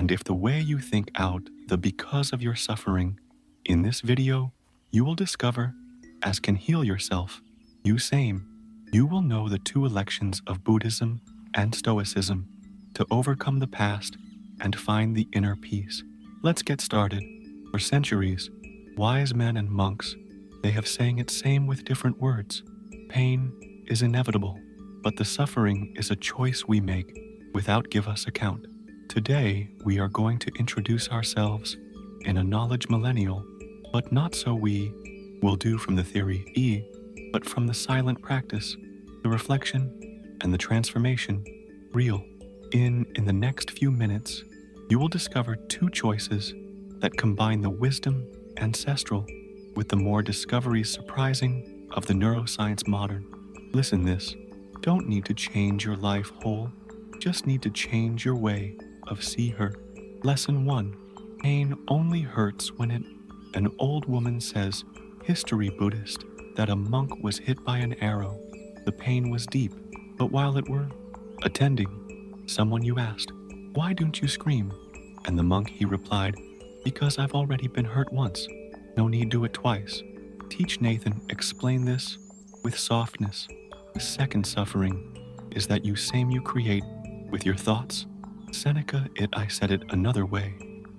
And if the way you think out the because of your suffering in this video, you will discover, as can heal yourself, you same, you will know the two elections of Buddhism and Stoicism to overcome the past and find the inner peace. Let's get started. For centuries, wise men and monks, they have saying it same with different words. Pain is inevitable, but the suffering is a choice we make without give us account. Today, we are going to introduce ourselves in a knowledge millennial, but not so we will do from the theory E, but from the silent practice, the reflection, and the transformation real. In the next few minutes, you will discover two choices that combine the wisdom ancestral with the more discoveries surprising of the neuroscience modern. Listen this, don't need to change your life whole, just need to change your way of see her. Lesson 1. Pain only hurts when an old woman says, history Buddhist, that a monk was hit by an arrow. The pain was deep, but while it were attending someone you asked, why don't you scream? And the monk he replied, because I've already been hurt once. No need do it twice. Teach Nathan explain this with softness. The second suffering is that you create with your thoughts. Seneca I said it another way.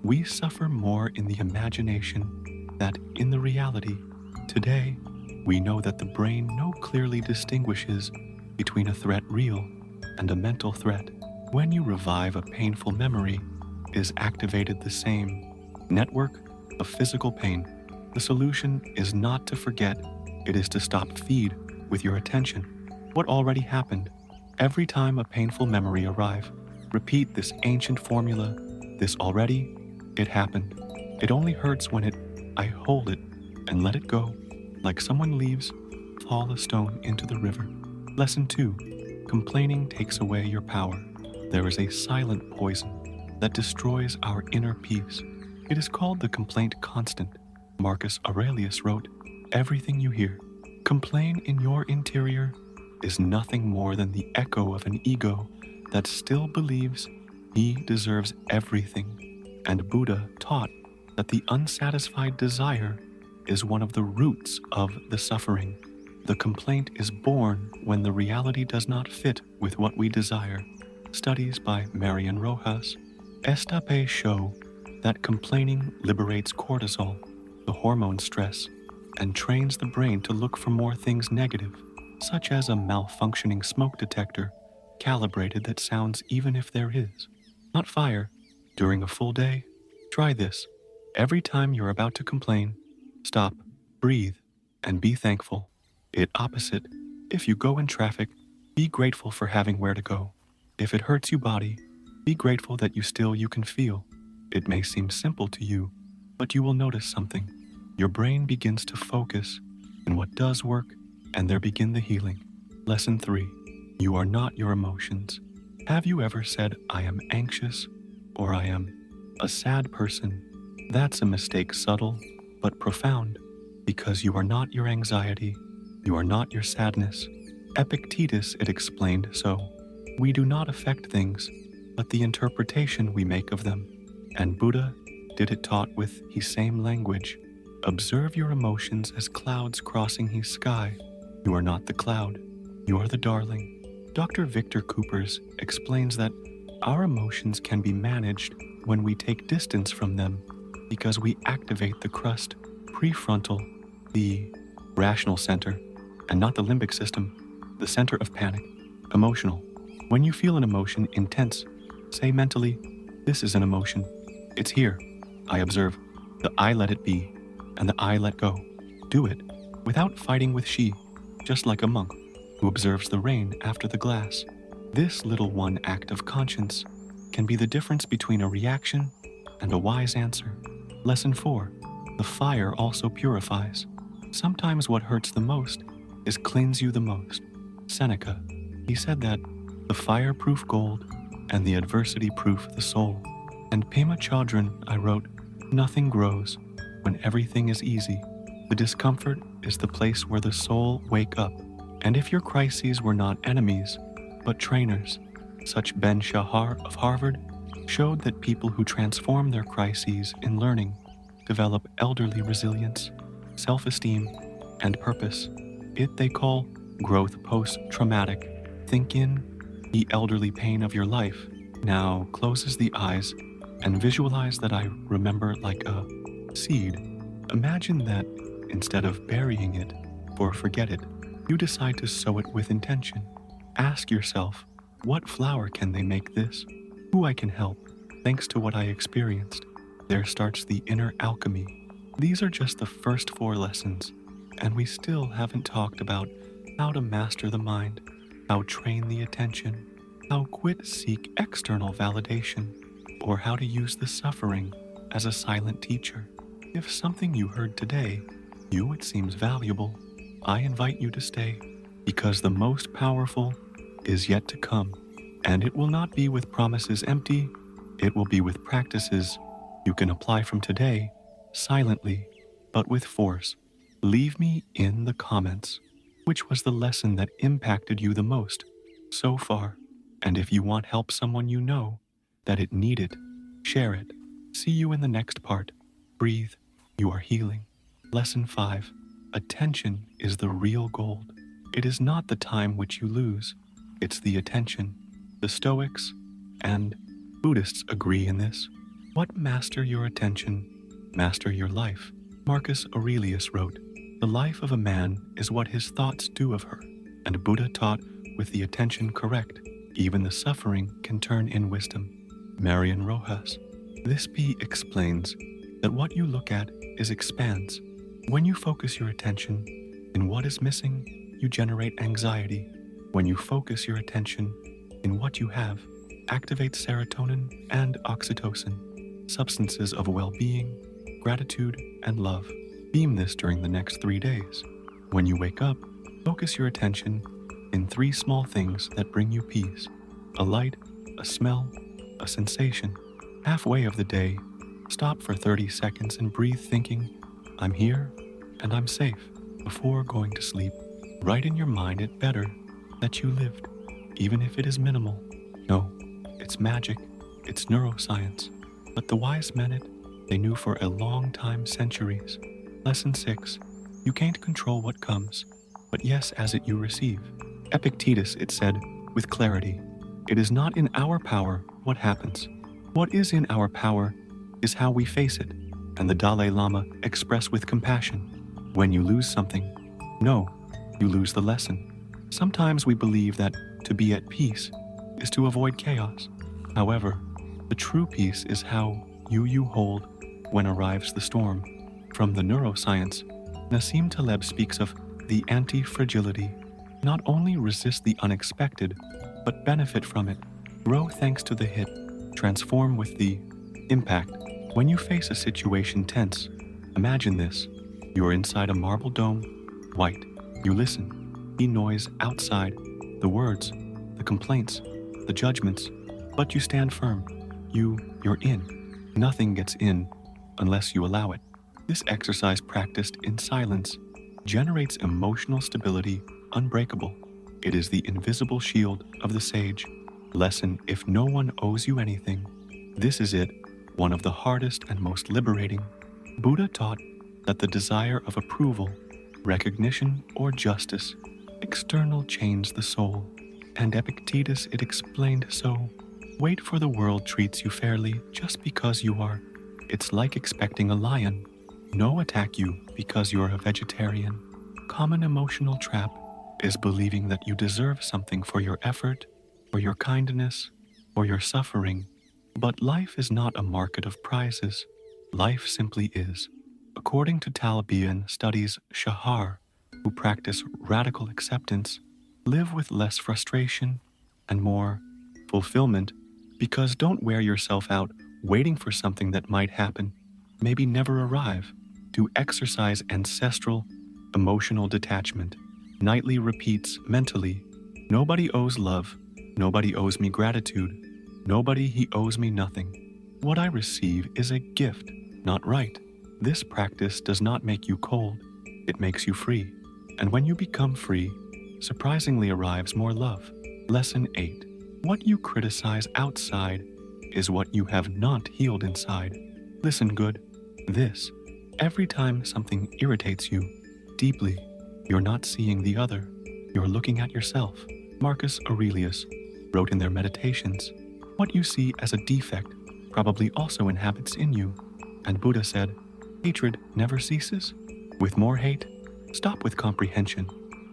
We suffer more in the imagination than in the reality. Today, we know that the brain no clearly distinguishes between a threat real and a mental threat. When you revive a painful memory, is activated the same network of physical pain. The solution is not to forget, it is to stop feed with your attention what already happened. Every time a painful memory arrive, repeat this ancient formula, this already, it happened. It only hurts when I hold it and let it go, like someone leaves, fall a stone into the river. Lesson 2. Complaining takes away your power. There is a silent poison that destroys our inner peace. It is called the complaint constant. Marcus Aurelius wrote, everything you hear, complain in your interior, is nothing more than the echo of an ego that still believes he deserves everything. And Buddha taught that the unsatisfied desire is one of the roots of the suffering. The complaint is born when the reality does not fit with what we desire. Studies by Marian Rojas Estape show that complaining liberates cortisol, the hormone stress, and trains the brain to look for more things negative, such as a malfunctioning smoke detector calibrated that sounds even if there is not fire. During a full day, try this. Every time you're about to complain, stop, breathe, and be thankful. It opposite. If you go in traffic, be grateful for having where to go. If it hurts you body, be grateful that you can feel. It may seem simple to you, but you will notice something. Your brain begins to focus in what does work, and there begin the healing. Lesson 3. You are not your emotions. Have you ever said, I am anxious, or I am a sad person? That's a mistake, subtle but profound, because you are not your anxiety, you are not your sadness. Epictetus it explained so. We do not affect things, but the interpretation we make of them. And Buddha did it taught with his same language. Observe your emotions as clouds crossing his sky. You are not the cloud, you are the darling. Dr. Victor Coopers explains that our emotions can be managed when we take distance from them because we activate the crust, prefrontal, the rational center, and not the limbic system, the center of panic, emotional. When you feel an emotion intense, say mentally, this is an emotion. It's here. I observe. The I let it be, and the I let go. Do it without fighting with she, just like a monk who observes the rain after the glass. This little one act of conscience can be the difference between a reaction and a wise answer. Lesson 4. The fire also purifies. Sometimes what hurts the most is cleanse you the most. Seneca, he said that the fire-proof gold and the adversity-proof the soul. And Pema Chodron, I wrote, nothing grows when everything is easy. The discomfort is the place where the soul wake up. And if your crises were not enemies, but trainers, such Ben Shahar of Harvard, showed that people who transform their crises in learning develop elderly resilience, self-esteem, and purpose. It they call growth post-traumatic. Think in the elderly pain of your life. Now closes the eyes and visualize that I remember like a seed. Imagine that instead of burying it or forget it, you decide to sow it with intention. Ask yourself, what flower can they make this? Who I can help, thanks to what I experienced. There starts the inner alchemy. These are just the first 4 lessons, and we still haven't talked about how to master the mind, how train the attention, how quit seek external validation, or how to use the suffering as a silent teacher. If something you heard today, it seems valuable, I invite you to stay, because the most powerful is yet to come, and it will not be with promises empty, it will be with practices you can apply from today, silently, but with force. Leave me in the comments which was the lesson that impacted you the most so far, and if you want help someone you know that it needed, share it. See you in the next part. Breathe, you are healing. Lesson 5. Attention is the real gold. It is not the time which you lose, it's the attention. The Stoics and Buddhists agree in this. What master your attention, master your life. Marcus Aurelius wrote, "The life of a man is what his thoughts do of her," and Buddha taught with the attention correct, even the suffering can turn in wisdom. Marian Rojas. This explains that what you look at is expands. When you focus your attention in what is missing, you generate anxiety. When you focus your attention in what you have, activate serotonin and oxytocin, substances of well-being, gratitude, and love. Beam this during the next 3 days. When you wake up, focus your attention in 3 small things that bring you peace: a light, a smell, a sensation. Halfway of the day, stop for 30 seconds and breathe thinking, "I'm here and I'm safe." Before going to sleep, write in your mind it better that you lived, even if it is minimal. No, it's magic, it's neuroscience. But the wise meant it, they knew for a long time, centuries. Lesson 6. You can't control what comes, but yes as it you receive. Epictetus, it said, with clarity, "It is not in our power what happens. What is in our power is how we face it." And the Dalai Lama expressed with compassion, "When you lose something, no, you lose the lesson." Sometimes we believe that to be at peace is to avoid chaos. However, the true peace is how you hold when arrives the storm. From the neuroscience, Nassim Taleb speaks of the anti-fragility. Not only resist the unexpected, but benefit from it. Grow thanks to the hit. Transform with the impact. When you face a situation tense, imagine this. You are inside a marble dome, white. You listen. The noise outside, the words, the complaints, the judgments, but you stand firm. You're in. Nothing gets in unless you allow it. This exercise practiced in silence generates emotional stability unbreakable. It is the invisible shield of the sage. Lesson: if no one owes you anything, this is it, one of the hardest and most liberating. Buddha taught that the desire of approval, recognition, or justice external chains the soul, and Epictetus it explained so. Wait for the world treats you fairly just because you are. It's like expecting a lion. No attack you because you're a vegetarian. Common emotional trap is believing that you deserve something for your effort, or your kindness, or your suffering. But life is not a market of prizes. Life simply is. According to Taliban studies, Shahar, who practice radical acceptance, live with less frustration and more fulfillment, because don't wear yourself out waiting for something that might happen, maybe never arrive. To exercise ancestral emotional detachment. Nightly repeats mentally, nobody owes love, nobody owes me gratitude, nobody he owes me nothing. What I receive is a gift, not right. This practice does not make you cold, it makes you free. And when you become free, surprisingly arrives more love. Lesson 8. What you criticize outside is what you have not healed inside. Listen good. This, every time something irritates you deeply, you're not seeing the other, you're looking at yourself. Marcus Aurelius wrote in their Meditations, what you see as a defect probably also inhabits in you. And Buddha said, hatred never ceases. With more hate, stop with comprehension.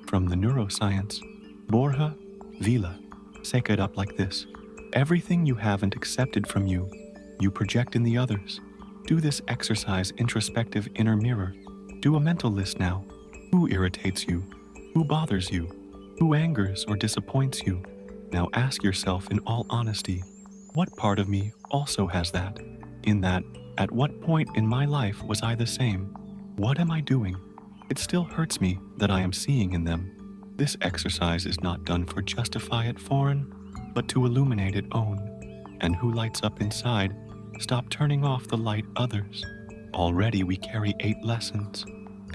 From the neuroscience, Borja Vila, sake it up like this. Everything you haven't accepted from you, you project in the others. Do this exercise introspective inner mirror. Do a mental list now. Who irritates you? Who bothers you? Who angers or disappoints you? Now ask yourself in all honesty, what part of me also has that? In that, at what point in my life was I the same? What am I doing? It still hurts me that I am seeing in them. This exercise is not done for justify it foreign, but to illuminate it own. And who lights up inside, stop turning off the light others. Already we carry 8 lessons,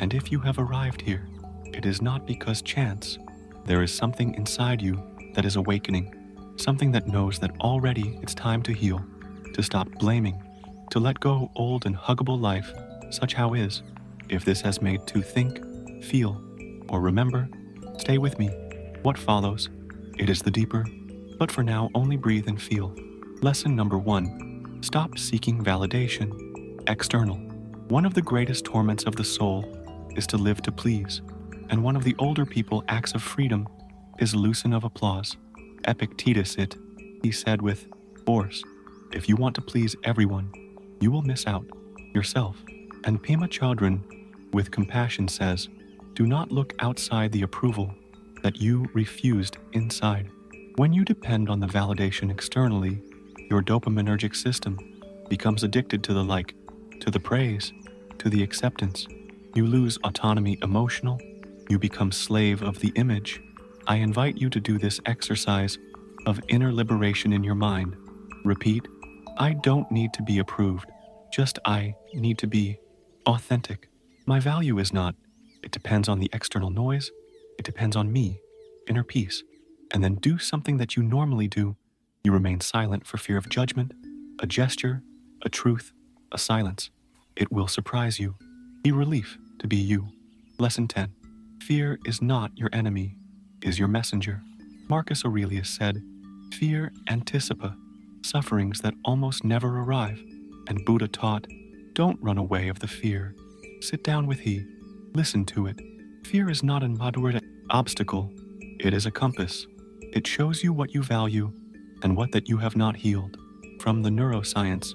and if you have arrived here, it is not because chance. There is something inside you that is awakening, something that knows that already it's time to heal, to stop blaming, to let go old and huggable life, such how is. If this has made to think, feel, or remember, stay with me. What follows? It is the deeper, but for now only breathe and feel. Lesson number 1. Stop seeking validation. External. One of the greatest torments of the soul is to live to please, and one of the older people acts of freedom is loosen of applause. Epictetus he said with force, if you want to please everyone, you will miss out yourself. And Pema Chodron with compassion says, do not look outside the approval that you refused inside. When you depend on the validation externally, your dopaminergic system becomes addicted to the like, to the praise, to the acceptance. You lose autonomy emotional, you become slave of the image. I invite you to do this exercise of inner liberation in your mind. Repeat, I don't need to be approved, just I need to be authentic. My value is not, it depends on the external noise, it depends on me, inner peace. And then do something that you normally do. You remain silent for fear of judgment, a gesture, a truth, a silence. It will surprise you. Be relief to be you. Lesson 10. Fear is not your enemy, is your messenger. Marcus Aurelius said, fear anticipa, sufferings that almost never arrive. And Buddha taught, don't run away of the fear. Sit down with he, listen to it. Fear is not an moderate obstacle, it is a compass. It shows you what you value and what that you have not healed. From the neuroscience,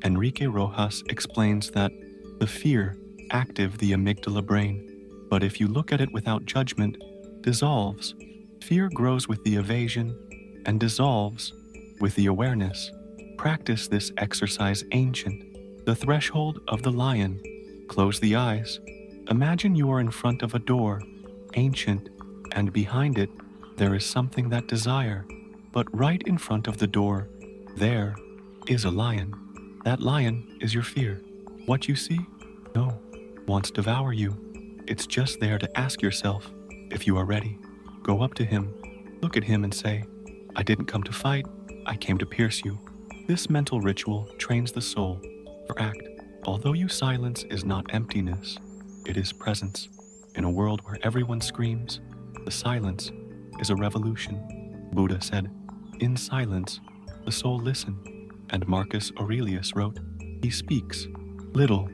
Enrique Rojas explains that the fear active the amygdala brain, but if you look at it without judgment, dissolves. Fear grows with the evasion and dissolves with the awareness. Practice this exercise ancient. The threshold of the lion. Close the eyes. Imagine you are in front of a door, ancient, and behind it, there is something that desire. But right in front of the door, there is a lion. That lion is your fear. What you see? No, wants to devour you. It's just there to ask yourself, if you are ready. Go up to him, look at him and say, I didn't come to fight, I came to pierce you. This mental ritual trains the soul for act. Although you silence is not emptiness, it is presence. In a world where everyone screams, the silence is a revolution. Buddha said, in silence, the soul listened. And Marcus Aurelius wrote, he speaks little,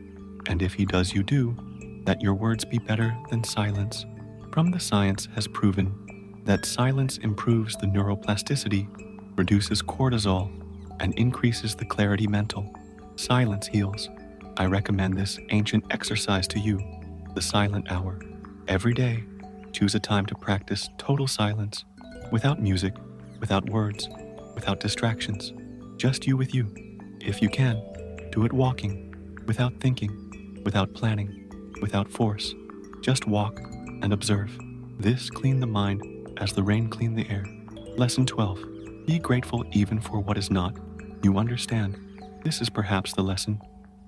and if he does you do, that your words be better than silence. From the science has proven that silence improves the neuroplasticity, reduces cortisol, and increases the clarity mental. Silence heals. I recommend this ancient exercise to you, the silent hour. Every day, choose a time to practice total silence, without music, without words, without distractions, just you with you. If you can, do it walking, without thinking, without planning, without force. Just walk and observe. This clean the mind as the rain clean the air. Lesson 12. Be grateful even for what is not. You understand. This is perhaps the lesson,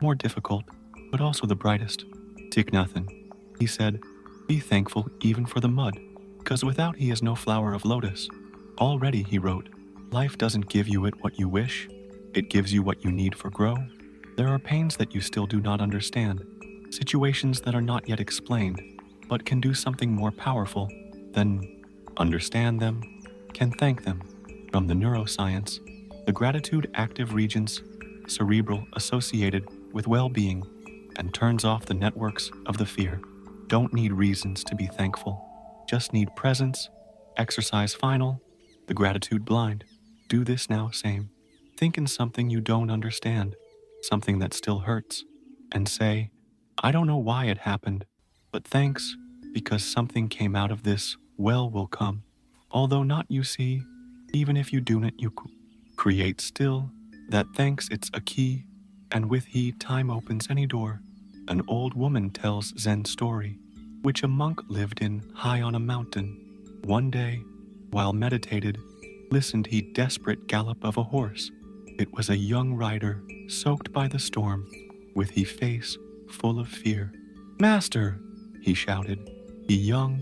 more difficult, but also the brightest. Thich Nhat Hanh, he said, be thankful even for the mud, because without he is no flower of lotus. Already, he wrote, life doesn't give you it what you wish, It gives you what you need for growth. There are pains that you still do not understand, situations that are not yet explained, but can do something more powerful than understand them, can thank them. From the neuroscience, the gratitude active regions, cerebral associated with well-being, and turns off the networks of the fear. Don't need reasons to be thankful, just need presence. Exercise final, the gratitude blind. Do this now, same. Think in something you don't understand, something that still hurts, and say, I don't know why it happened, but thanks, because something came out of this, well will come. Although not you see, even if you do not you create still, that thanks it's a key, and with he time opens any door. An old woman tells Zen story, which a monk lived in high on a mountain. One day, while meditated, listened he desperate gallop of a horse. It was a young rider, soaked by the storm, with he face full of fear. Master, he shouted, he young,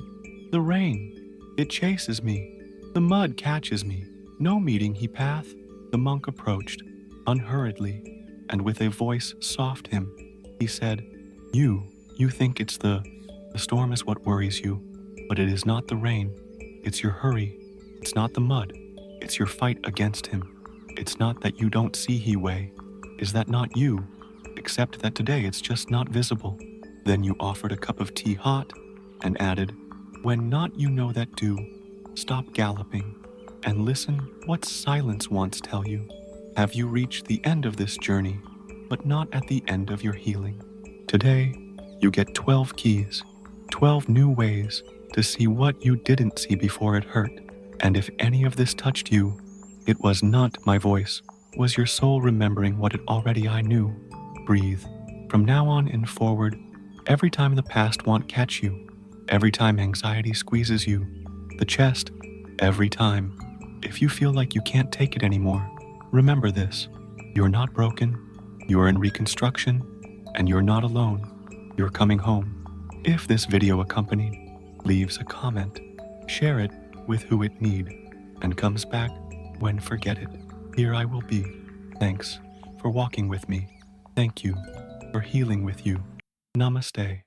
the rain, it chases me, the mud catches me. No meeting he path. The monk approached, unhurriedly, and with a voice soft him, he said, You think it's the storm is what worries you, but it is not the rain, it's your hurry, it's not the mud, it's your fight against him. It's not that you don't see he way, is that not you, except that today it's just not visible. Then you offered a cup of tea hot, and added, When not you know that do, stop galloping, and listen what silence wants tell you. Have you reached the end of this journey, but not at the end of your healing? Today, you get 12 keys, 12 new ways to see what you didn't see before it hurt. And if any of this touched you, it was not my voice, was your soul remembering what it already I knew. Breathe. From now on and forward, every time the past won't catch you, every time anxiety squeezes you, the chest, every time. If you feel like you can't take it anymore, remember this. You're not broken, you're in reconstruction, and you're not alone. You're coming home. If this video accompanied, leaves a comment, share it with who it need, and comes back when forget it. Here I will be. Thanks for walking with me. Thank you for healing with you. Namaste.